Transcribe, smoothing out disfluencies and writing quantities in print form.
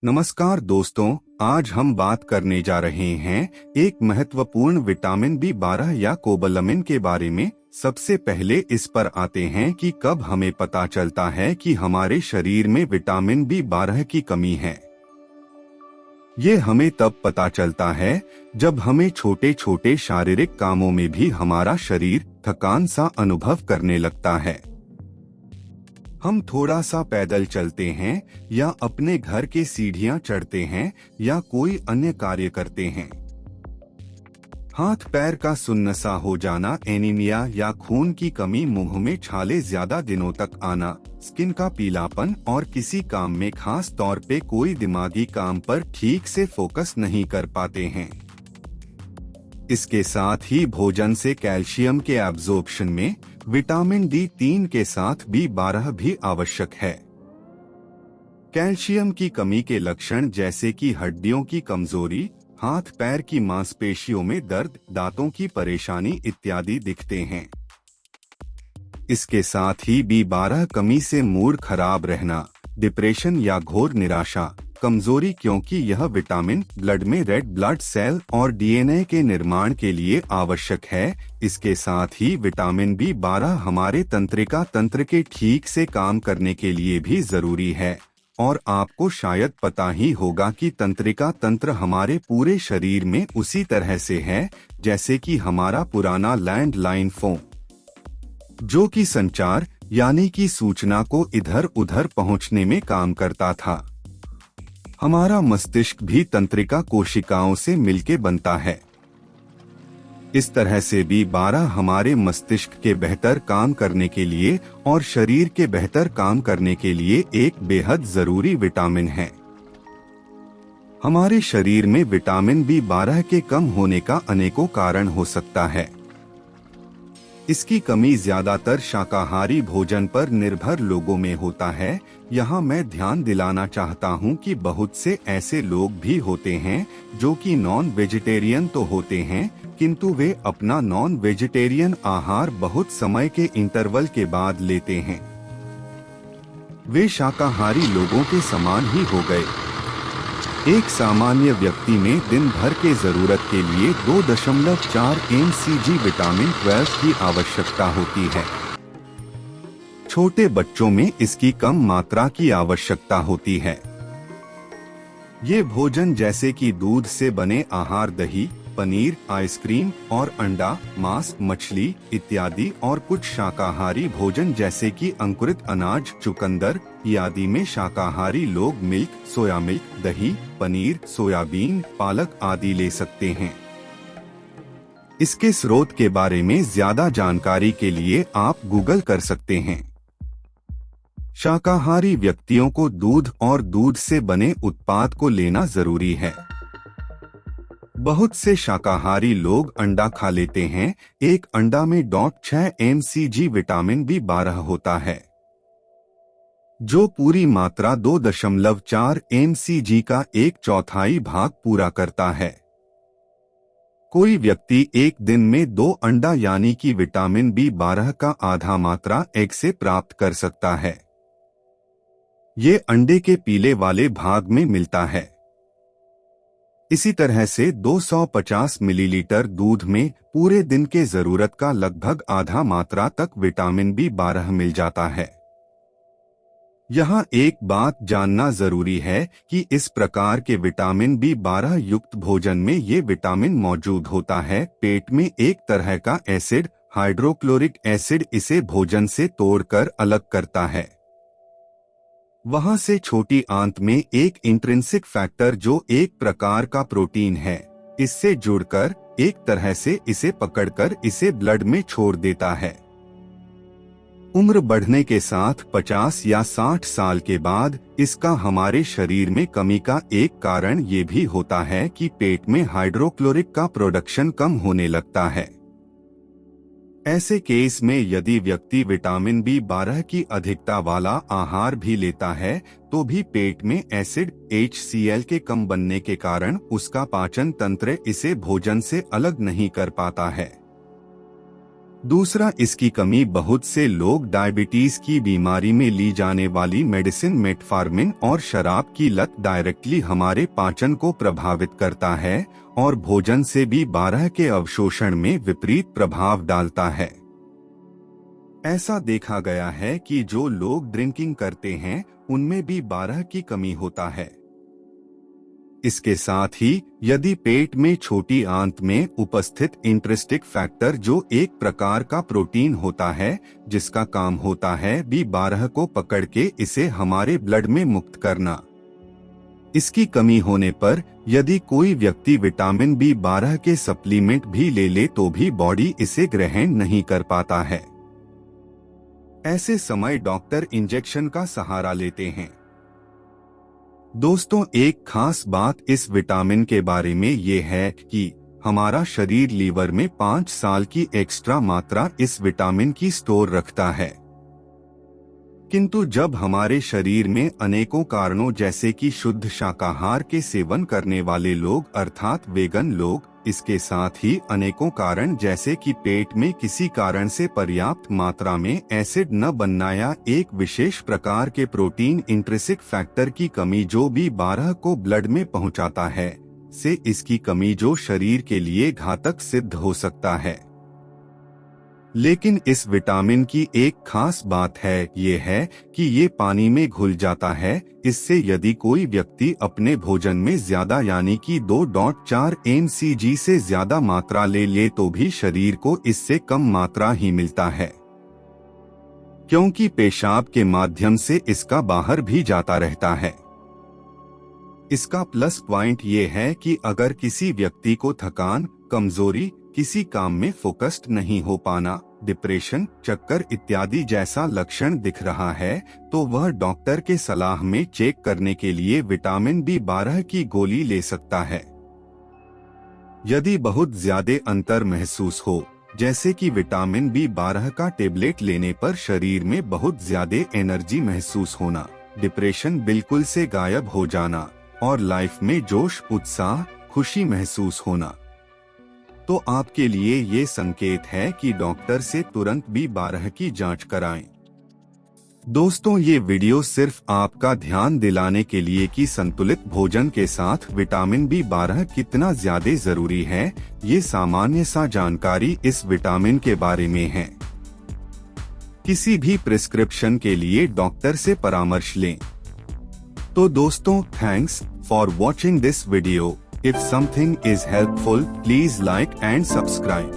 नमस्कार दोस्तों, आज हम बात करने जा रहे हैं एक महत्वपूर्ण विटामिन B12 या कोबालामिन के बारे में। सबसे पहले इस पर आते हैं कि कब हमें पता चलता है कि हमारे शरीर में विटामिन B12 की कमी है। ये हमें तब पता चलता है जब हमें छोटे छोटे शारीरिक कामों में भी हमारा शरीर थकान सा अनुभव करने लगता है। हम थोड़ा सा पैदल चलते हैं या अपने घर के सीढ़ियां चढ़ते हैं या कोई अन्य कार्य करते हैं। हाथ पैर का सुन्नसा हो जाना, एनीमिया या खून की कमी, मुंह में छाले ज्यादा दिनों तक आना, स्किन का पीलापन और किसी काम में खास तौर पे कोई दिमागी काम पर ठीक से फोकस नहीं कर पाते हैं। इसके साथ ही भोजन से कैल्शियम के एब्जॉर्प्शन में विटामिन D3 के साथ B12 भी आवश्यक है। कैल्शियम की कमी के लक्षण जैसे कि हड्डियों की कमजोरी, हाथ पैर की मांसपेशियों में दर्द, दांतों की परेशानी इत्यादि दिखते हैं। इसके साथ ही B12 कमी से मूड खराब रहना, डिप्रेशन या घोर निराशा, कमजोरी, क्योंकि यह विटामिन ब्लड में रेड ब्लड सेल और DNA के निर्माण के लिए आवश्यक है। इसके साथ ही विटामिन B12 हमारे तंत्रिका तंत्र के ठीक से काम करने के लिए भी जरूरी है। और आपको शायद पता ही होगा कि तंत्रिका तंत्र हमारे पूरे शरीर में उसी तरह से है जैसे कि हमारा पुराना लैंडलाइन फोन, जो कि संचार यानी कि सूचना को इधर उधर पहुंचने में काम करता था। हमारा मस्तिष्क भी तंत्रिका कोशिकाओं से मिलके बनता है। इस तरह से B12 हमारे मस्तिष्क के बेहतर काम करने के लिए और शरीर के बेहतर काम करने के लिए एक बेहद जरूरी विटामिन है। हमारे शरीर में विटामिन B12 के कम होने का अनेकों कारण हो सकता है। इसकी कमी ज्यादातर शाकाहारी भोजन पर निर्भर लोगों में होता है। यहाँ मैं ध्यान दिलाना चाहता हूँ कि बहुत से ऐसे लोग भी होते हैं जो कि नॉन वेजिटेरियन तो होते हैं, किंतु वे अपना नॉन वेजिटेरियन आहार बहुत समय के इंटरवल के बाद लेते हैं। वे शाकाहारी लोगों के समान ही हो गए। एक सामान्य व्यक्ति में दिन भर के जरूरत के लिए 2.4 mcg विटामिन 12 की आवश्यकता होती है। छोटे बच्चों में इसकी कम मात्रा की आवश्यकता होती है। ये भोजन जैसे कि दूध से बने आहार, दही, पनीर, आइसक्रीम और अंडा, मांस, मछली इत्यादि और कुछ शाकाहारी भोजन जैसे कि अंकुरित अनाज, चुकंदर इत्यादि में शाकाहारी लोग मिल्क, सोया मिल्क, दही, पनीर, सोयाबीन, पालक आदि ले सकते हैं। इसके स्रोत के बारे में ज्यादा जानकारी के लिए आप गूगल कर सकते हैं। शाकाहारी व्यक्तियों को दूध और दूध से बने उत्पाद को लेना जरूरी है। बहुत से शाकाहारी लोग अंडा खा लेते हैं। एक अंडा में 6 mcg विटामिन B12 होता है, जो पूरी मात्रा 2.4 mcg का 1/4 भाग पूरा करता है। कोई व्यक्ति एक दिन में 2 अंडा यानी कि विटामिन B12 का आधा मात्रा एग से प्राप्त कर सकता है। ये अंडे के पीले वाले भाग में मिलता है। इसी तरह से 250 मिलीलीटर दूध में पूरे दिन के जरूरत का लगभग आधा मात्रा तक विटामिन B12 मिल जाता है। यहाँ एक बात जानना जरूरी है कि इस प्रकार के विटामिन B12 युक्त भोजन में ये विटामिन मौजूद होता है। पेट में एक तरह का एसिड, हाइड्रोक्लोरिक एसिड, इसे भोजन से तोड़कर अलग करता है। वहां से छोटी आंत में एक इंट्रिंसिक फैक्टर, जो एक प्रकार का प्रोटीन है, इससे जुड़कर एक तरह से इसे पकड़कर इसे ब्लड में छोड़ देता है। उम्र बढ़ने के साथ 50 या 60 साल के बाद इसका हमारे शरीर में कमी का एक कारण ये भी होता है कि पेट में हाइड्रोक्लोरिक का प्रोडक्शन कम होने लगता है। ऐसे केस में यदि व्यक्ति विटामिन B12 की अधिकता वाला आहार भी लेता है तो भी पेट में एसिड HCl के कम बनने के कारण उसका पाचन तंत्र इसे भोजन से अलग नहीं कर पाता है। दूसरा, इसकी कमी बहुत से लोग डायबिटीज की बीमारी में ली जाने वाली मेडिसिन मेटफॉर्मिन और शराब की लत डायरेक्टली हमारे पाचन को प्रभावित करता है और भोजन से भी 12 के अवशोषण में विपरीत प्रभाव डालता है। ऐसा देखा गया है कि जो लोग ड्रिंकिंग करते हैं उनमें भी 12 की कमी होता है। इसके साथ ही यदि पेट में छोटी आंत में उपस्थित इंट्रिंसिक फैक्टर जो एक प्रकार का प्रोटीन होता है जिसका काम होता है B12 को पकड़ के इसे हमारे ब्लड में मुक्त करना, इसकी कमी होने पर यदि कोई व्यक्ति विटामिन B12 के सप्लीमेंट भी ले ले तो भी बॉडी इसे ग्रहण नहीं कर पाता है। ऐसे समय डॉक्टर इंजेक्शन का सहारा लेते हैं। दोस्तों, एक खास बात इस विटामिन के बारे में ये है कि हमारा शरीर लीवर में 5 साल की एक्स्ट्रा मात्रा इस विटामिन की स्टोर रखता है, किंतु जब हमारे शरीर में अनेकों कारणों जैसे कि शुद्ध शाकाहार के सेवन करने वाले लोग अर्थात वेगन लोग, इसके साथ ही अनेकों कारण जैसे कि पेट में किसी कारण से पर्याप्त मात्रा में एसिड न बनना या एक विशेष प्रकार के प्रोटीन इंट्रिंसिक फैक्टर की कमी जो B12 को ब्लड में पहुंचाता है, से इसकी कमी जो शरीर के लिए घातक सिद्ध हो सकता है। लेकिन इस विटामिन की एक खास बात है ये है कि ये पानी में घुल जाता है। इससे यदि कोई व्यक्ति अपने भोजन में ज्यादा यानी कि 2.4 mcg से ज्यादा मात्रा ले ले तो भी शरीर को इससे कम मात्रा ही मिलता है, क्योंकि पेशाब के माध्यम से इसका बाहर भी जाता रहता है। इसका प्लस पॉइंट ये है कि अगर किसी व्यक्ति को थकान, कमजोरी, किसी काम में फोकस्ड नहीं हो पाना, डिप्रेशन, चक्कर इत्यादि जैसा लक्षण दिख रहा है तो वह डॉक्टर के सलाह में चेक करने के लिए विटामिन B12 की गोली ले सकता है। यदि बहुत ज्यादा अंतर महसूस हो, जैसे कि विटामिन B12 का टेबलेट लेने पर शरीर में बहुत ज्यादा एनर्जी महसूस होना, डिप्रेशन बिल्कुल से गायब हो जाना और लाइफ में जोश, उत्साह, खुशी महसूस होना, तो आपके लिए ये संकेत है कि डॉक्टर से तुरंत B12 की जांच कराएं। दोस्तों, ये वीडियो सिर्फ आपका ध्यान दिलाने के लिए कि संतुलित भोजन के साथ विटामिन B12 कितना ज्यादा जरूरी है, ये सामान्य सा जानकारी इस विटामिन के बारे में है। किसी भी प्रिस्क्रिप्शन के लिए डॉक्टर से परामर्श लें। तो दोस्तों, thanks for watching this video. If something is helpful, please like and subscribe.